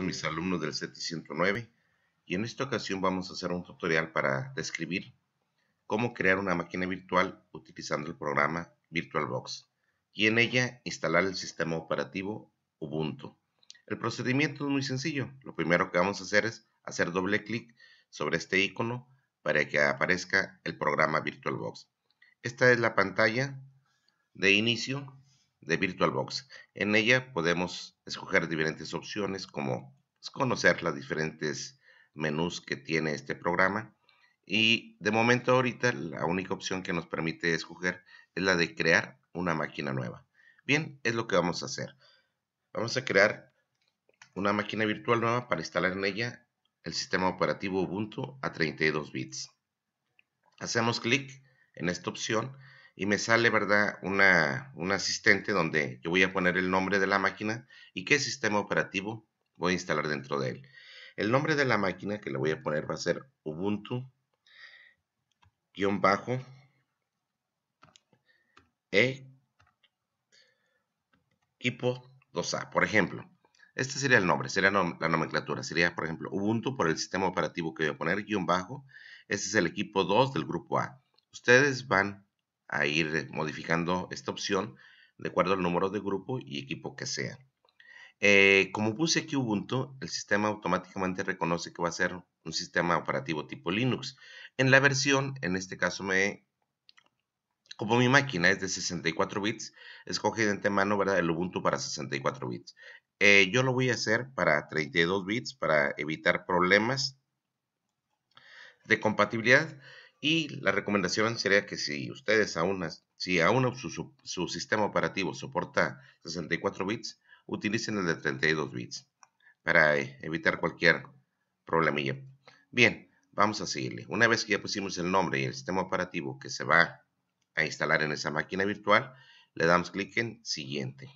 mis alumnos del CETI 109 y en esta ocasión vamos a hacer un tutorial para describir cómo crear una máquina virtual utilizando el programa VirtualBox y en ella instalar el sistema operativo Ubuntu. El procedimiento es muy sencillo. Lo primero que vamos a hacer es hacer doble clic sobre este icono para que aparezca el programa VirtualBox. Esta es la pantalla de inicio de VirtualBox. En ella podemos escoger diferentes opciones como conocer las diferentes menús que tiene este programa y de momento ahorita la única opción que nos permite escoger es la de crear una máquina nueva. Bien, es lo que vamos a hacer. Vamos a crear una máquina virtual nueva para instalar en ella el sistema operativo Ubuntu a 32 bits. Hacemos clic en esta opción y me sale, ¿verdad?, un asistente donde yo voy a poner el nombre de la máquina y qué sistema operativo voy a instalar dentro de él. El nombre de la máquina que le voy a poner va a ser Ubuntu-E equipo 2A, por ejemplo. Este sería el nombre, sería la nomenclatura. Sería, por ejemplo, Ubuntu por el sistema operativo que voy a poner, guión bajo. Este es el equipo 2 del grupo A. Ustedes van a ir modificando esta opción de acuerdo al número de grupo y equipo que sea. Como puse aquí Ubuntu, el sistema automáticamente reconoce que va a ser un sistema operativo tipo Linux. En la versión, en este caso como mi máquina es de 64 bits, escoge de antemano, ¿verdad?, el Ubuntu para 64 bits. Yo lo voy a hacer para 32 bits para evitar problemas de compatibilidad y la recomendación sería que si ustedes aún su sistema operativo soporta 64 bits, utilicen el de 32 bits para evitar cualquier problemilla. Bien, vamos a seguirle. Una vez que ya pusimos el nombre y el sistema operativo que se va a instalar en esa máquina virtual, le damos clic en siguiente.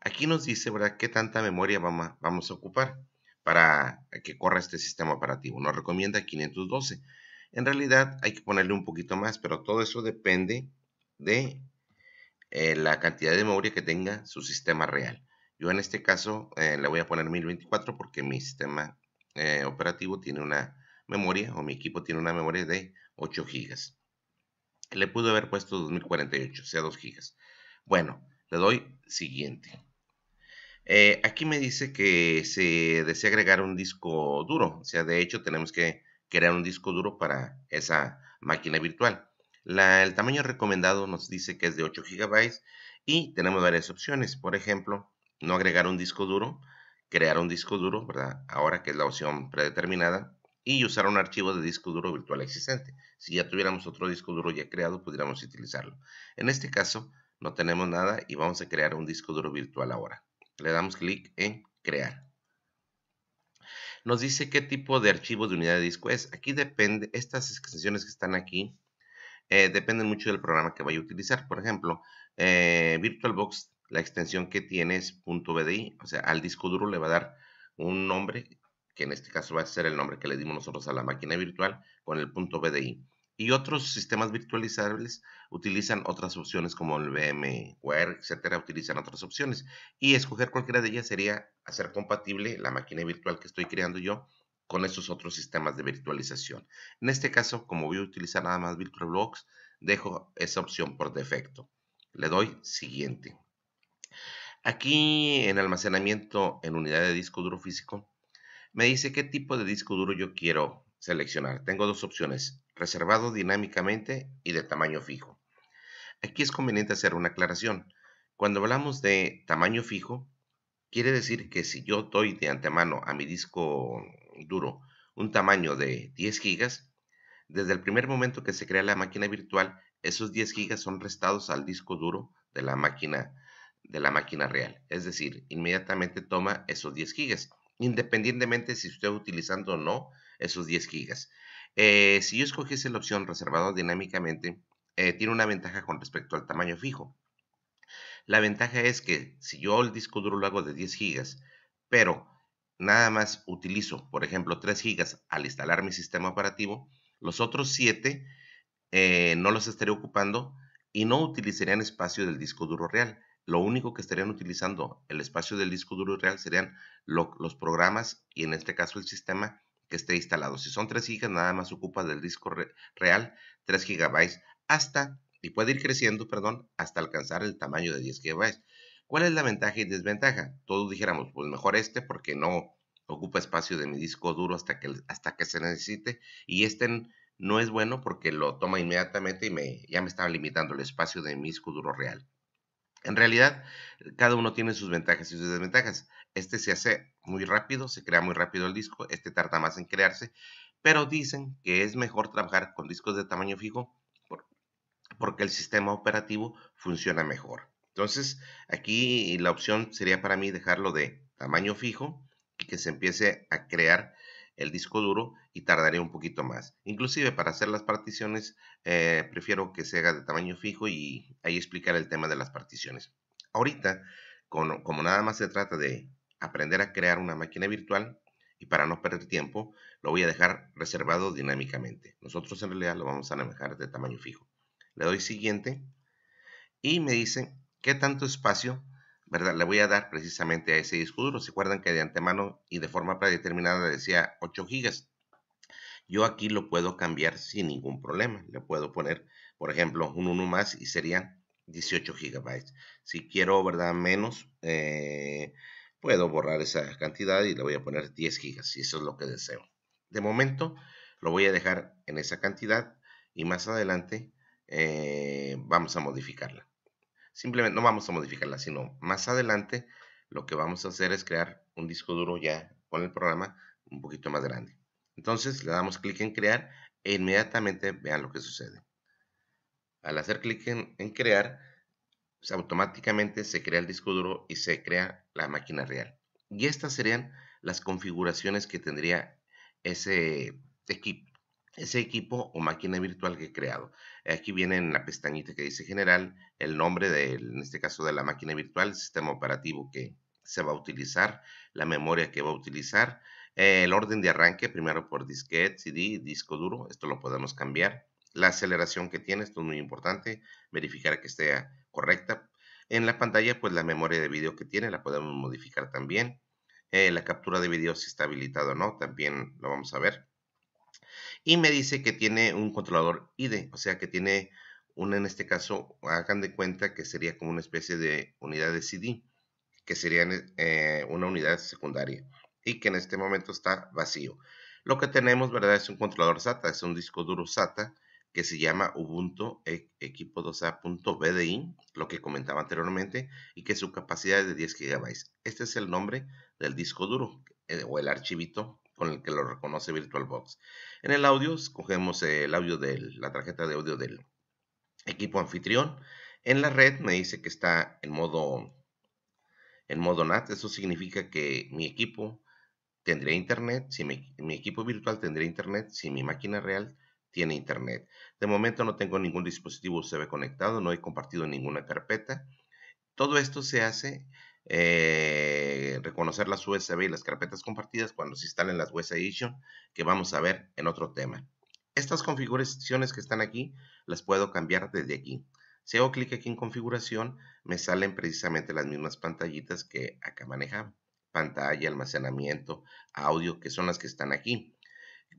Aquí nos dice, ¿verdad?, qué tanta memoria vamos a ocupar para que corra este sistema operativo. Nos recomienda 512. En realidad hay que ponerle un poquito más, pero todo eso depende de la cantidad de memoria que tenga su sistema real. Yo en este caso le voy a poner 1024 porque mi sistema operativo tiene una memoria, o mi equipo tiene una memoria de 8 gigas. Le pude haber puesto 2048, o sea 2 gigas. Bueno, le doy siguiente. Aquí me dice que se desea agregar un disco duro. O sea, de hecho tenemos que crear un disco duro para esa máquina virtual. El tamaño recomendado nos dice que es de 8 gigabytes y tenemos varias opciones. Por ejemplo, no agregar un disco duro, crear un disco duro, ¿verdad?, ahora que es la opción predeterminada, y usar un archivo de disco duro virtual existente. Si ya tuviéramos otro disco duro ya creado, pudiéramos utilizarlo. En este caso, no tenemos nada y vamos a crear un disco duro virtual ahora. Le damos clic en crear. Nos dice qué tipo de archivo de unidad de disco es. Aquí depende, estas extensiones que están aquí, dependen mucho del programa que vaya a utilizar. Por ejemplo, VirtualBox, la extensión que tiene es .bdi, o sea, al disco duro le va a dar un nombre, que en este caso va a ser el nombre que le dimos nosotros a la máquina virtual con el .bdi. Y otros sistemas virtualizables utilizan otras opciones como el VMware, etcétera, utilizan otras opciones. Y escoger cualquiera de ellas sería hacer compatible la máquina virtual que estoy creando yo con estos otros sistemas de virtualización. En este caso, como voy a utilizar nada más VirtualBox, dejo esa opción por defecto. Le doy siguiente. Aquí en almacenamiento en unidad de disco duro físico, me dice qué tipo de disco duro yo quiero seleccionar. Tengo dos opciones, reservado dinámicamente y de tamaño fijo. Aquí es conveniente hacer una aclaración. Cuando hablamos de tamaño fijo, quiere decir que si yo doy de antemano a mi disco duro un tamaño de 10 gigas, desde el primer momento que se crea la máquina virtual, esos 10 gigas son restados al disco duro de la máquina real. Es decir, inmediatamente toma esos 10 gigas, independientemente si usted está utilizando o no esos 10 gigas. Si yo escogiese la opción reservado dinámicamente, tiene una ventaja con respecto al tamaño fijo. La ventaja es que si yo el disco duro lo hago de 10 gigas, pero nada más utilizo, por ejemplo, 3 gigas al instalar mi sistema operativo, los otros 7 no los estaré ocupando y no utilizarían espacio del disco duro real. lo único que estarían utilizando el espacio del disco duro real serían los programas y en este caso el sistema que esté instalado. Si son 3 gigas, nada más ocupa del disco real 3 gigabytes hasta, y puede ir creciendo, perdón, hasta alcanzar el tamaño de 10 gigabytes. ¿Cuál es la ventaja y desventaja? Todos dijéramos, pues mejor este porque no ocupa espacio de mi disco duro hasta que se necesite, y este no es bueno porque lo toma inmediatamente y ya me estaba limitando el espacio de mi disco duro real. En realidad, cada uno tiene sus ventajas y sus desventajas. Este se hace muy rápido, se crea muy rápido el disco, este tarda más en crearse, pero dicen que es mejor trabajar con discos de tamaño fijo porque el sistema operativo funciona mejor. Entonces, aquí la opción sería para mí dejarlo de tamaño fijo y que se empiece a crear el disco duro y tardaría un poquito más. Inclusive para hacer las particiones, prefiero que se haga de tamaño fijo y ahí explicar el tema de las particiones. Ahorita, como nada más se trata de aprender a crear una máquina virtual y para no perder tiempo, lo voy a dejar reservado dinámicamente. Nosotros en realidad lo vamos a manejar de tamaño fijo. Le doy siguiente y me dice qué tanto espacio, ¿verdad? Le voy a dar precisamente a ese disco duro. ¿Se acuerdan que de antemano y de forma predeterminada decía 8 gigas? Yo aquí lo puedo cambiar sin ningún problema. Le puedo poner, por ejemplo, un 1 más y serían 18 gigabytes. Si quiero, ¿verdad? Menos, puedo borrar esa cantidad y le voy a poner 10 gigas, si eso es lo que deseo. De momento, lo voy a dejar en esa cantidad y más adelante vamos a modificarla. Simplemente no vamos a modificarla, sino más adelante lo que vamos a hacer es crear un disco duro ya con el programa un poquito más grande. Entonces le damos clic en crear e inmediatamente vean lo que sucede. Al hacer clic en crear, pues, automáticamente se crea el disco duro y se crea la máquina real. Y estas serían las configuraciones que tendría ese equipo, o máquina virtual que he creado. Aquí viene en la pestañita que dice general el nombre en este caso de la máquina virtual, el sistema operativo que se va a utilizar, la memoria que va a utilizar, el orden de arranque, primero por disquete, CD, disco duro, esto lo podemos cambiar. La aceleración que tiene, esto es muy importante, verificar que esté correcta. En la pantalla, pues la memoria de video que tiene la podemos modificar también. La captura de video si está habilitado o no, también lo vamos a ver. Y me dice que tiene un controlador IDE, o sea que tiene en este caso, hagan de cuenta que sería como una especie de unidad de CD, que sería una unidad secundaria y que en este momento está vacío. Lo que tenemos, ¿verdad? Es un controlador SATA, es un disco duro SATA que se llama Ubuntu Equipo 2A.bdi, lo que comentaba anteriormente, y que su capacidad es de 10 GB. Este es el nombre del disco duro o el archivito con el que lo reconoce VirtualBox. En el audio, escogemos el audio de la tarjeta de audio del equipo anfitrión. En la red me dice que está en modo NAT. Eso significa que mi equipo tendría internet, si mi equipo virtual tendría internet, si mi máquina real tiene internet. De momento no tengo ningún dispositivo USB conectado, no he compartido ninguna carpeta. Todo esto se hace reconocer las USB y las carpetas compartidas cuando se instalen las West Edition, que vamos a ver en otro tema. Estas configuraciones que están aquí las puedo cambiar desde aquí. Si hago clic aquí en configuración, me salen precisamente las mismas pantallitas que acá manejaba. Pantalla, almacenamiento, audio, que son las que están aquí.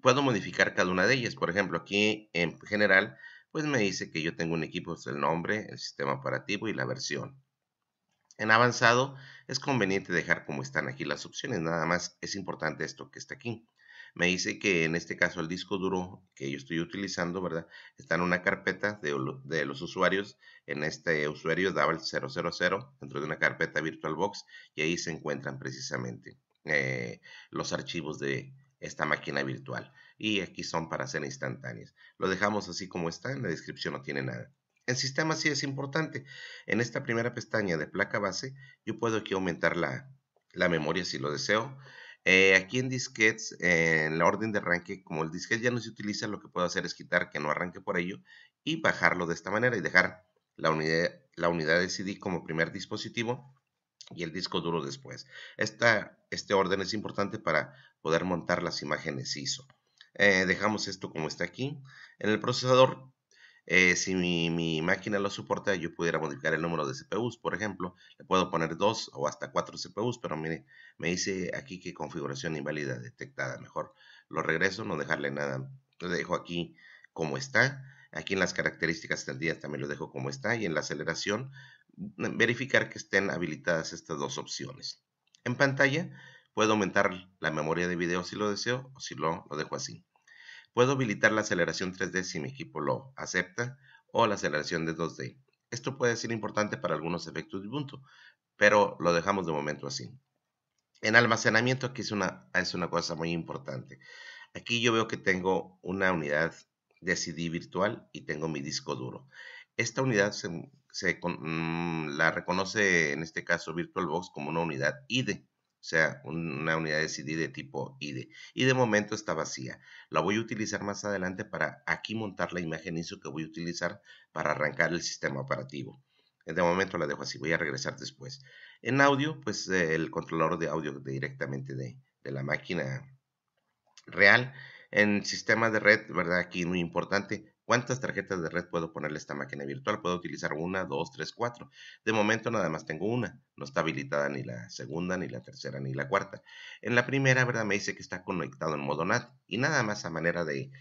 Puedo modificar cada una de ellas. Por ejemplo, aquí en general, pues me dice que yo tengo un equipo, es el nombre, el sistema operativo y la versión. En avanzado es conveniente dejar como están aquí las opciones, nada más es importante esto que está aquí. Me dice que en este caso el disco duro que yo estoy utilizando, ¿verdad? Está en una carpeta de los usuarios, en este usuario DAVL000 dentro de una carpeta VirtualBox y ahí se encuentran precisamente los archivos de esta máquina virtual y aquí son para ser instantáneas. Lo dejamos así como está, en la descripción no tiene nada. El sistema sí es importante. En esta primera pestaña de placa base, yo puedo aquí aumentar la memoria si lo deseo. Aquí en disquetes, en la orden de arranque, como el disquete ya no se utiliza, lo que puedo hacer es quitar que no arranque por ello y bajarlo de esta manera y dejar la unidad de CD como primer dispositivo y el disco duro después. Este orden es importante para poder montar las imágenes ISO. Dejamos esto como está aquí. En el procesador Si mi máquina lo soporta, yo pudiera modificar el número de CPUs, por ejemplo. Le puedo poner 2 o hasta 4 CPUs, pero mire, me dice aquí que configuración inválida detectada. Mejor lo regreso, no dejarle nada. Lo dejo aquí como está. Aquí en las características extendidas también lo dejo como está. Y en la aceleración, verificar que estén habilitadas estas dos opciones. En pantalla, puedo aumentar la memoria de video si lo deseo o si lo dejo así. Puedo habilitar la aceleración 3D si mi equipo lo acepta o la aceleración de 2D. Esto puede ser importante para algunos efectos de Ubuntu, pero lo dejamos de momento así. En almacenamiento aquí es una cosa muy importante. Aquí yo veo que tengo una unidad de CD virtual y tengo mi disco duro. Esta unidad la reconoce en este caso VirtualBox como una unidad IDE, o sea, una unidad de CD de tipo IDE. Y de momento está vacía. La voy a utilizar más adelante para aquí montar la imagen ISO que voy a utilizar para arrancar el sistema operativo. De momento la dejo así, voy a regresar después. En audio, pues el controlador de audio directamente de la máquina real. En sistemas de red, ¿verdad? Aquí muy importante. ¿Cuántas tarjetas de red puedo ponerle a esta máquina virtual? Puedo utilizar una, dos, tres, cuatro. De momento nada más tengo una. No está habilitada ni la segunda, ni la tercera, ni la cuarta. En la primera, ¿verdad? Me dice que está conectado en modo NAT. Y nada más a manera de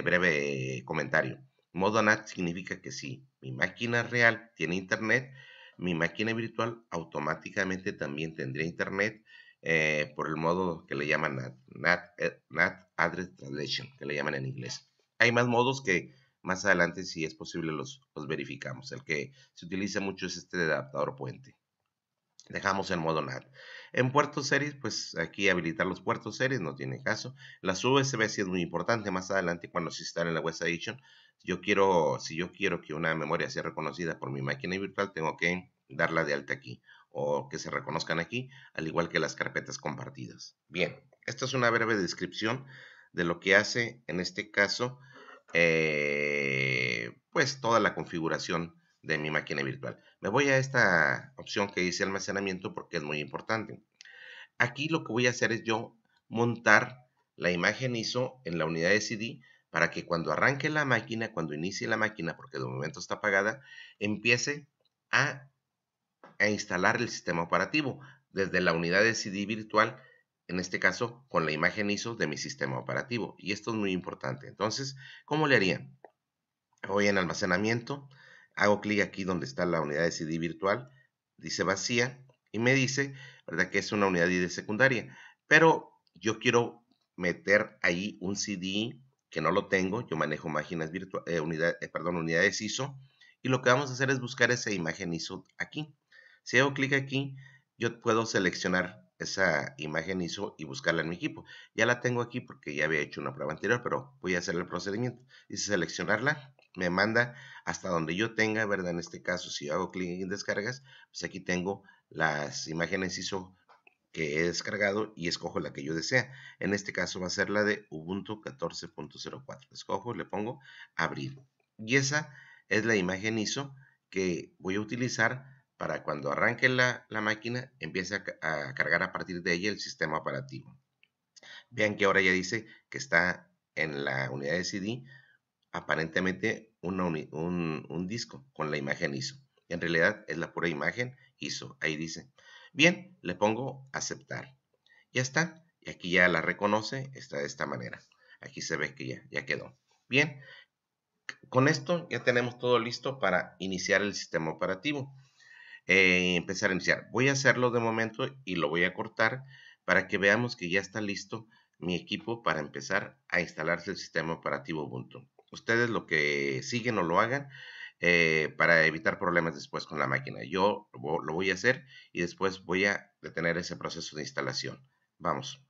breve comentario. Modo NAT significa que si mi máquina real tiene internet, mi máquina virtual automáticamente también tendría internet por el modo que le llaman NAT Address Translation, que le llaman en inglés. Hay más modos que más adelante, si es posible, los verificamos. El que se utiliza mucho es este de adaptador puente. Dejamos en modo NAT. En puertos series, pues aquí habilitar los puertos series no tiene caso. Las USB sí es muy importante. Más adelante, cuando se instale en la Web Edition, si yo quiero que una memoria sea reconocida por mi máquina virtual, tengo que darla de alta aquí o que se reconozcan aquí, al igual que las carpetas compartidas. Bien, esta es una breve descripción de lo que hace en este caso, pues toda la configuración de mi máquina virtual. Me voy a esta opción que dice almacenamiento porque es muy importante. Aquí lo que voy a hacer es yo montar la imagen ISO en la unidad de CD para que cuando arranque la máquina, cuando inicie la máquina, porque de momento está apagada, empiece a, instalar el sistema operativo desde la unidad de CD virtual, en este caso con la imagen ISO de mi sistema operativo. Y esto es muy importante. Entonces, ¿cómo le haría? Voy en almacenamiento, hago clic aquí donde está la unidad de CD virtual, dice vacía y me dice, ¿verdad? Que es una unidad de secundaria, pero yo quiero meter ahí un CD que no lo tengo, yo manejo máquinas virtuales, unidades ISO, y lo que vamos a hacer es buscar esa imagen ISO aquí. Si hago clic aquí, yo puedo seleccionar esa imagen ISO y buscarla en mi equipo. Ya la tengo aquí porque ya había hecho una prueba anterior, pero voy a hacer el procedimiento. Dice seleccionarla, me manda hasta donde yo tenga, ¿verdad? En este caso, si yo hago clic en descargas, pues aquí tengo las imágenes ISO que he descargado y escojo la que yo desea. En este caso va a ser la de Ubuntu 14.04. Escojo, le pongo abrir. Y esa es la imagen ISO que voy a utilizar para cuando arranque la máquina, empiece a cargar a partir de ella el sistema operativo. Vean que ahora ya dice que está en la unidad de CD aparentemente un disco con la imagen ISO. En realidad es la pura imagen ISO, ahí dice. Bien, le pongo aceptar. Ya está, y aquí ya la reconoce, está de esta manera. Aquí se ve que ya quedó. Bien, con esto ya tenemos todo listo para iniciar el sistema operativo. Empezar a iniciar. Voy a hacerlo de momento y lo voy a cortar para que veamos que ya está listo mi equipo para empezar a instalarse el sistema operativo Ubuntu. Ustedes lo que siguen o lo hagan para evitar problemas después con la máquina. Yo lo voy a hacer y después voy a detener ese proceso de instalación. Vamos.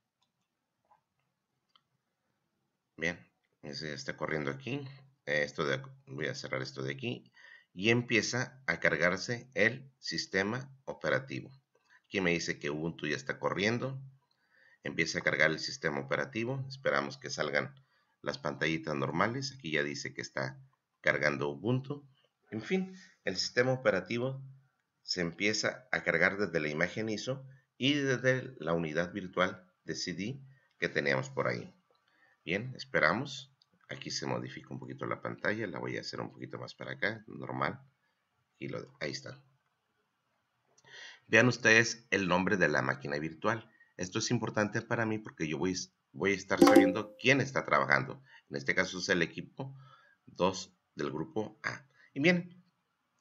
Bien, ese está corriendo aquí. Voy a cerrar esto de aquí y empieza a cargarse el sistema operativo. Aquí me dice que Ubuntu ya está corriendo. Empieza a cargar el sistema operativo. Esperamos que salgan las pantallitas normales. Aquí ya dice que está cargando Ubuntu. En fin, el sistema operativo se empieza a cargar desde la imagen ISO y desde la unidad virtual de CD que teníamos por ahí. Bien, esperamos. Aquí se modifica un poquito la pantalla, la voy a hacer un poquito más para acá, normal. Y ahí está. Vean ustedes el nombre de la máquina virtual. Esto es importante para mí porque yo voy a estar sabiendo quién está trabajando. En este caso es el equipo 2 del grupo A. Y bien,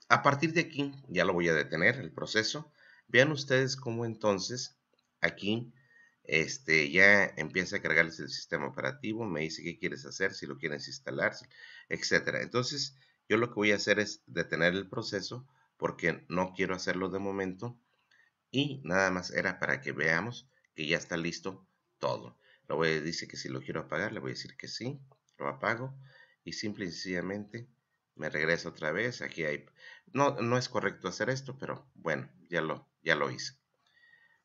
a partir de aquí ya lo voy a detener el proceso. Vean ustedes cómo entonces aquí ya empieza a cargarles el sistema operativo, me dice qué quieres hacer, si lo quieres instalar, etcétera. Entonces yo lo que voy a hacer es detener el proceso porque no quiero hacerlo de momento y nada más era para que veamos que ya está listo todo. Dice que si lo quiero apagar, le voy a decir que sí, lo apago y simple y sencillamente me regreso otra vez. Aquí hay, no es correcto hacer esto, pero bueno, ya lo hice.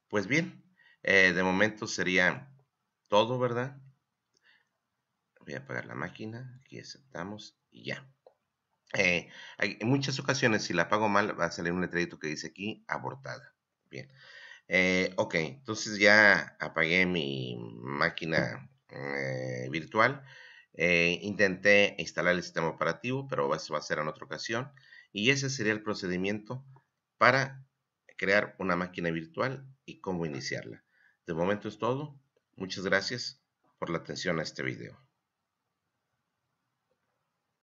Pues bien, de momento sería todo, ¿verdad? Voy a apagar la máquina, aquí aceptamos y ya. En muchas ocasiones, si la apago mal, va a salir un letrerito que dice aquí abortada. Bien. Ok, entonces ya apagué mi máquina virtual. Intenté instalar el sistema operativo, pero eso va a ser en otra ocasión. Y ese sería el procedimiento para crear una máquina virtual y cómo iniciarla. De momento es todo. Muchas gracias por la atención a este video.